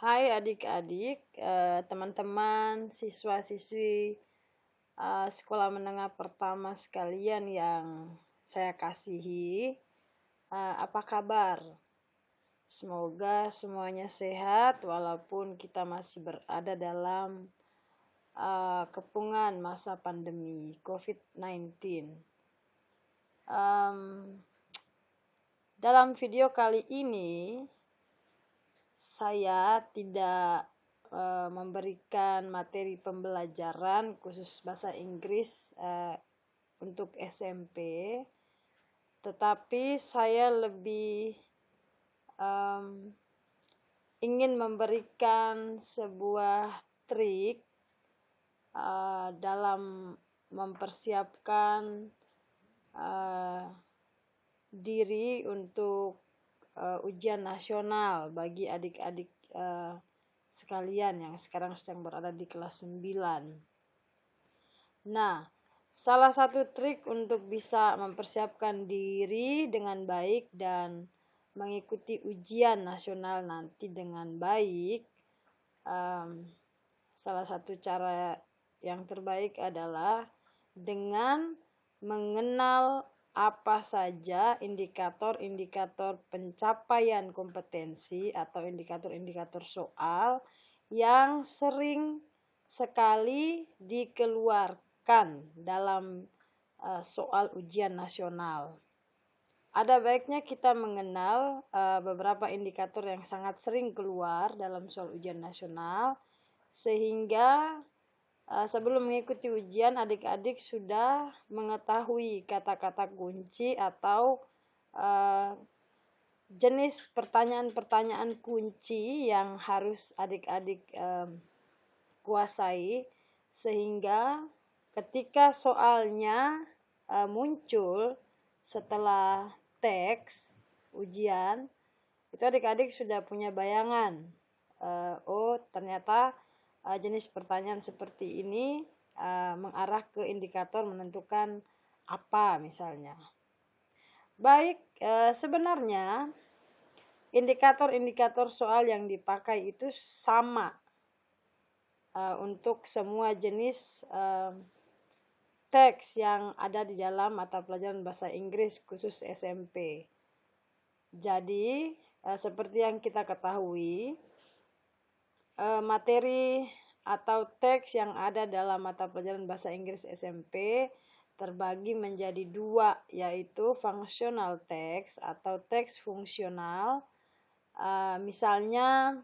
Hai adik-adik, teman-teman, siswa-siswi sekolah menengah pertama sekalian yang saya kasihi, apa kabar? Semoga semuanya sehat walaupun kita masih berada dalam kepungan masa pandemi COVID-19. Dalam video kali ini saya tidak memberikan materi pembelajaran khusus bahasa Inggris untuk SMP, tetapi saya lebih ingin memberikan sebuah trik dalam mempersiapkan diri untuk ujian nasional bagi adik-adik sekalian yang sekarang sedang berada di kelas 9. Nah, salah satu trik untuk bisa mempersiapkan diri dengan baik dan mengikuti ujian nasional nanti dengan baik, salah satu cara yang terbaik adalah dengan mengenal apa saja indikator-indikator pencapaian kompetensi atau indikator-indikator soal yang sering sekali dikeluarkan dalam soal ujian nasional. Ada baiknya kita mengenal beberapa indikator yang sangat sering keluar dalam soal ujian nasional, sehingga sebelum mengikuti ujian, adik-adik sudah mengetahui kata-kata kunci atau jenis pertanyaan-pertanyaan kunci yang harus adik-adik kuasai, sehingga ketika soalnya muncul setelah teks ujian, itu adik-adik sudah punya bayangan, oh ternyata jenis pertanyaan seperti ini mengarah ke indikator menentukan apa misalnya. Baik, sebenarnya indikator-indikator soal yang dipakai itu sama untuk semua jenis teks yang ada di dalam mata pelajaran bahasa Inggris khusus SMP. Jadi, seperti yang kita ketahui, materi atau teks yang ada dalam mata pelajaran bahasa Inggris SMP terbagi menjadi dua, yaitu functional text atau teks fungsional. Misalnya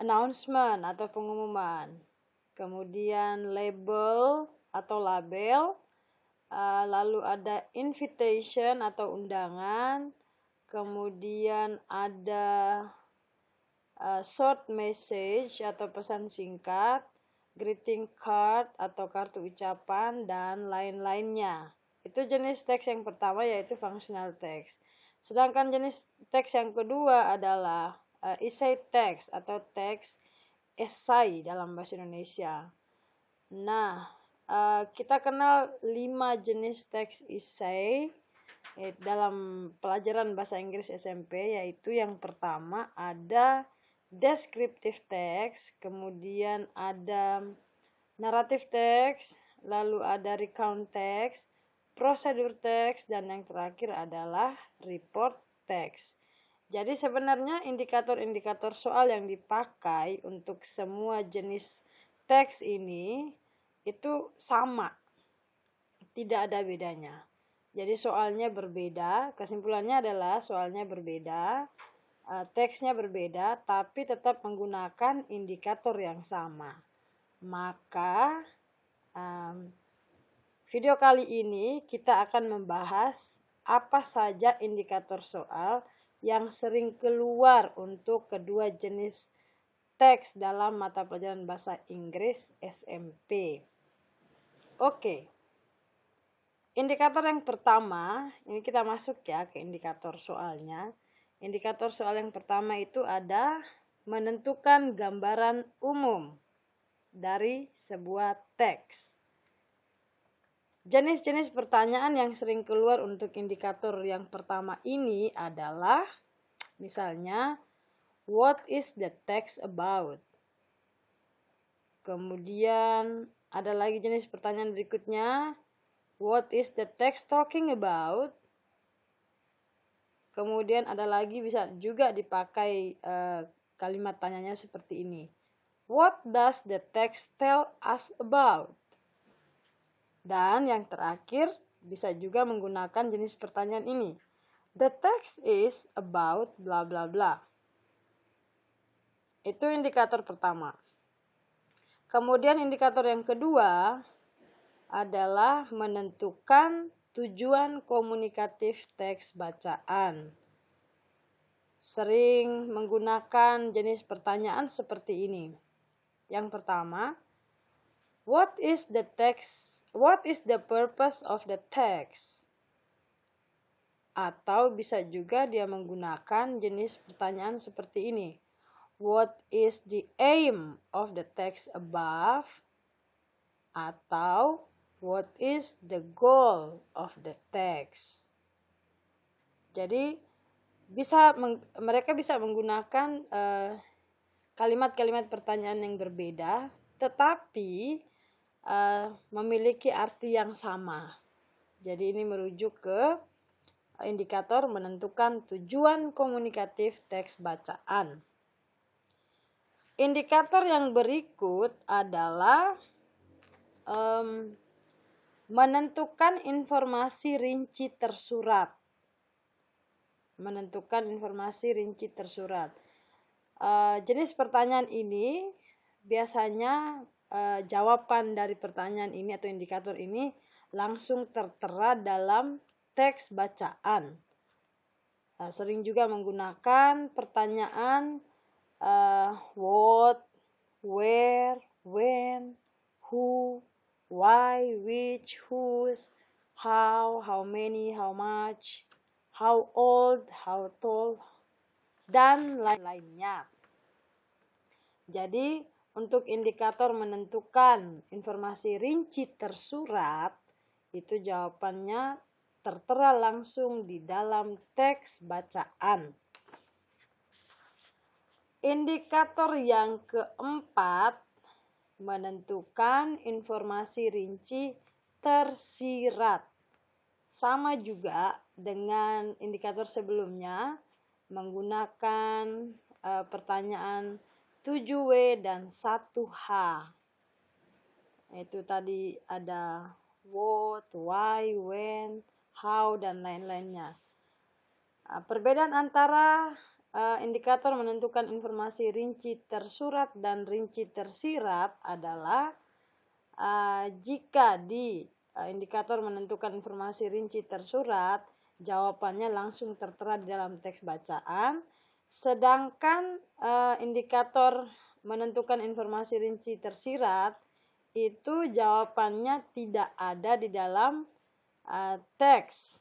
announcement atau pengumuman, kemudian label atau label, lalu ada invitation atau undangan, kemudian ada short message atau pesan singkat, greeting card atau kartu ucapan, dan lain-lainnya. Itu jenis teks yang pertama, yaitu functional text. Sedangkan jenis teks yang kedua adalah essay text atau teks esai dalam bahasa Indonesia. Nah, kita kenal 5 jenis teks esai dalam pelajaran bahasa Inggris SMP, yaitu yang pertama ada descriptive text, kemudian ada narrative text, lalu ada recount text, procedure text, dan yang terakhir adalah report text. Jadi sebenarnya indikator-indikator soal yang dipakai untuk semua jenis teks ini itu sama, tidak ada bedanya. Jadi soalnya berbeda, kesimpulannya adalah soalnya berbeda, teksnya berbeda, tapi tetap menggunakan indikator yang sama. Maka video kali ini kita akan membahas apa saja indikator soal yang sering keluar untuk kedua jenis teks dalam mata pelajaran bahasa Inggris SMP. Oke. Indikator yang pertama, ini kita masuk ya ke indikator soalnya. Indikator soal yang pertama itu ada menentukan gambaran umum dari sebuah teks. Jenis-jenis pertanyaan yang sering keluar untuk indikator yang pertama ini adalah Misalnya, what is the text about? Kemudian ada lagi jenis pertanyaan berikutnya, what is the text talking about? Kemudian ada lagi bisa juga dipakai kalimat tanyanya seperti ini. What does the text tell us about? Dan yang terakhir bisa juga menggunakan jenis pertanyaan ini. The text is about bla bla bla. Itu indikator pertama. Kemudian indikator yang kedua adalah menentukan tujuan komunikatif teks bacaan. Sering menggunakan jenis pertanyaan seperti ini. Yang pertama, what is the text? What is the purpose of the text? Atau bisa juga dia menggunakan jenis pertanyaan seperti ini. What is the aim of the text above? Atau what is the goal of the text? Jadi mereka bisa menggunakan kalimat-kalimat pertanyaan yang berbeda, tetapi memiliki arti yang sama. Jadi ini merujuk ke indikator menentukan tujuan komunikatif teks bacaan. Indikator yang berikut adalah menentukan informasi rinci tersurat. Menentukan informasi rinci tersurat. Jenis pertanyaan ini biasanya jawaban dari pertanyaan ini atau indikator ini langsung tertera dalam teks bacaan. Sering juga menggunakan pertanyaan what, where, when, who, why, which, whose, how many, how much, how old, how tall, dan lain-lainnya. Jadi, untuk indikator menentukan informasi rinci tersurat, itu jawabannya tertera langsung di dalam teks bacaan. Indikator yang keempat, menentukan informasi rinci tersirat. Sama juga dengan indikator sebelumnya, menggunakan pertanyaan 7W dan 1H. Itu tadi ada what, why, when, how, dan lain-lainnya. Perbedaan antara indikator menentukan informasi rinci tersurat dan rinci tersirat adalah jika di indikator menentukan informasi rinci tersurat, jawabannya langsung tertera di dalam teks bacaan, sedangkan indikator menentukan informasi rinci tersirat itu jawabannya tidak ada di dalam teks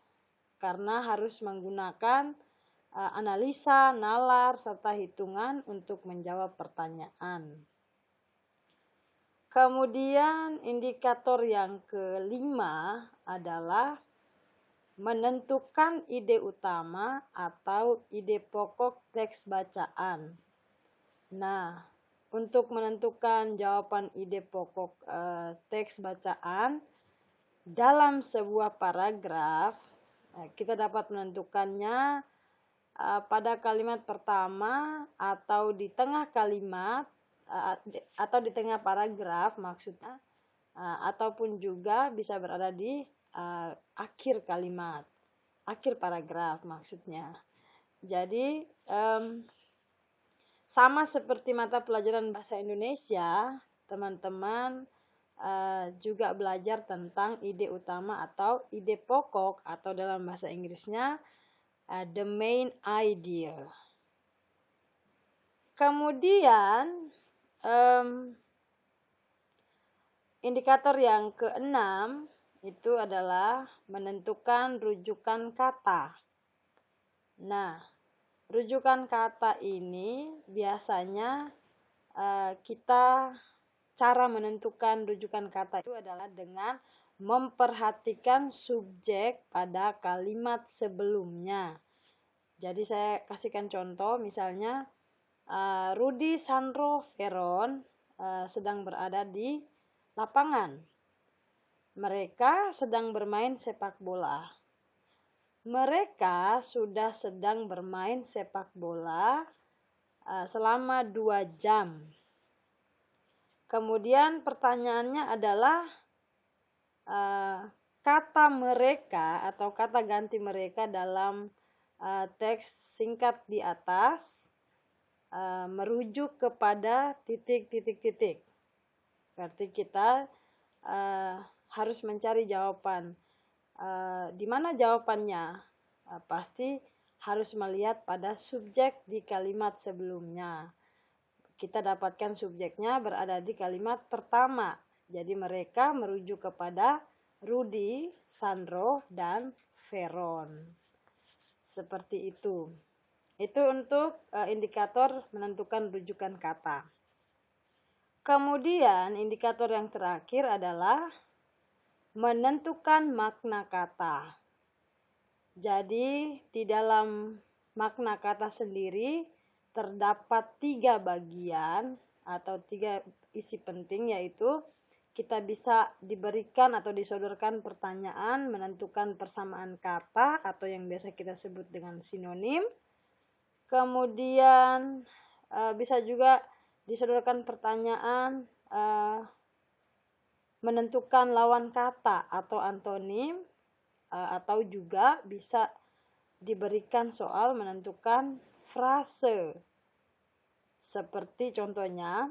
karena harus menggunakan analisa, nalar, serta hitungan untuk menjawab pertanyaan. Kemudian indikator yang kelima adalah menentukan ide utama atau ide pokok teks bacaan. Nah, untuk menentukan jawaban ide pokok teks bacaan dalam sebuah paragraf, kita dapat menentukannya pada kalimat pertama atau di tengah kalimat atau di tengah paragraf maksudnya, ataupun juga bisa berada di akhir kalimat, akhir paragraf maksudnya. Jadi sama seperti mata pelajaran bahasa Indonesia, teman-teman juga belajar tentang ide utama atau ide pokok, atau dalam bahasa Inggrisnya the main idea. Kemudian indikator yang keenam itu adalah menentukan rujukan kata. Nah, rujukan kata ini biasanya cara menentukan rujukan kata itu adalah dengan memperhatikan subjek pada kalimat sebelumnya. Jadi saya kasihkan contoh, misalnya Rudy, Sandro, Veron sedang berada di lapangan. Mereka sedang bermain sepak bola. Mereka sudah sedang bermain sepak bola selama 2 jam. Kemudian pertanyaannya adalah kata mereka atau kata ganti mereka dalam teks singkat di atas merujuk kepada titik-titik-titik. Berarti kita harus mencari jawaban. Di mana jawabannya? Pasti harus melihat pada subjek di kalimat sebelumnya. Kita dapatkan subjeknya berada di kalimat pertama. Jadi mereka merujuk kepada Rudy, Sandro, dan Veron. Seperti itu. Itu untuk indikator menentukan rujukan kata. Kemudian indikator yang terakhir adalah menentukan makna kata. Jadi di dalam makna kata sendiri terdapat 3 bagian atau 3 isi penting, yaitu kita bisa diberikan atau disodorkan pertanyaan menentukan persamaan kata atau yang biasa kita sebut dengan sinonim. Kemudian bisa juga disodorkan pertanyaan menentukan lawan kata atau antonim, atau juga bisa diberikan soal menentukan frase. Seperti contohnya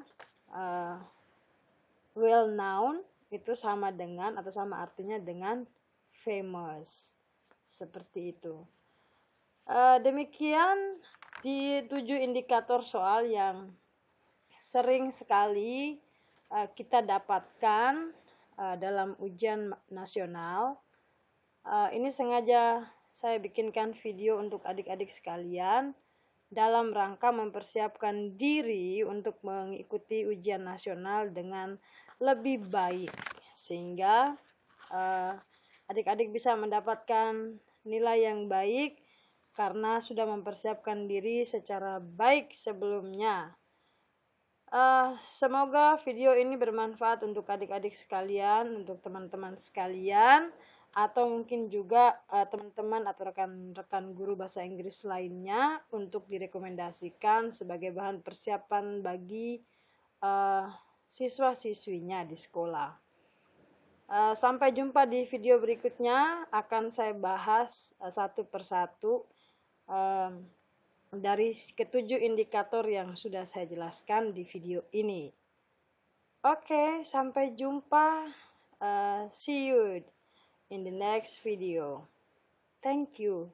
well known itu sama dengan atau sama artinya dengan famous. Seperti itu. Demikian di 7 indikator soal yang sering sekali kita dapatkan dalam ujian nasional. Ini sengaja saya bikinkan video untuk adik-adik sekalian dalam rangka mempersiapkan diri untuk mengikuti ujian nasional dengan lebih baik, sehingga adik-adik bisa mendapatkan nilai yang baik karena sudah mempersiapkan diri secara baik sebelumnya. Semoga video ini bermanfaat untuk adik-adik sekalian, untuk teman-teman sekalian, atau mungkin juga teman-teman atau rekan-rekan guru bahasa Inggris lainnya untuk direkomendasikan sebagai bahan persiapan bagi siswa-siswinya di sekolah. Sampai jumpa di video berikutnya, akan saya bahas satu persatu dari ke-7 indikator yang sudah saya jelaskan di video ini. Oke, sampai jumpa. See you in the next video. Thank you.